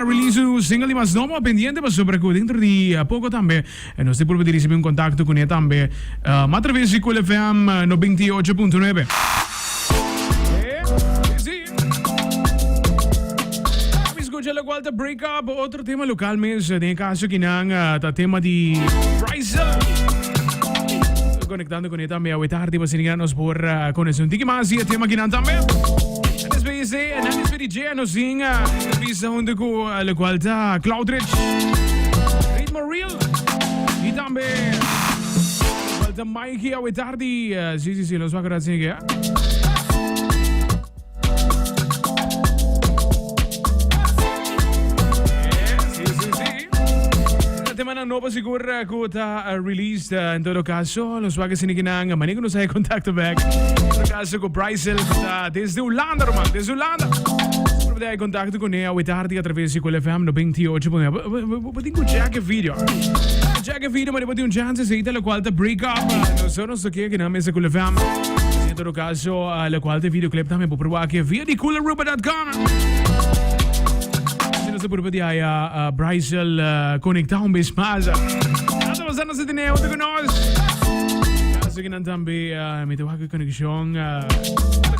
Release o single mas não pendiente para sobre que dentro de pouco também nós temos por receber um contato com ele também através de Cool FM 98.9. Escucha la qualta break up outro tema local mesmo tem caso que não tá tema de Brysil conectando com ele também ao tarde para se nos por conexão de que mais é tema que não também Nel DJ nos inga visão de com a qualta Cloudridge Ritmo Real e também qualta Mikey ao tarde sim nos vai agradecer que semana nova sigura ko ta released in todo caso nos vaga siniginang manigo nos ay contact back no caso ko Brysil desde Holanda man desde Holanda pode ay contact ko niya tarde através de Cool FM 98 pode ko check a video mas pode chance se ita la qual ta break up no so que na mesa Cool FM in todo caso la qual ta video clip também po provar que via di coolerruba.com se por pedir a Brysil conectar vez mais. Nada mais não se tem outro que nós. Caso que não também me deu a conexão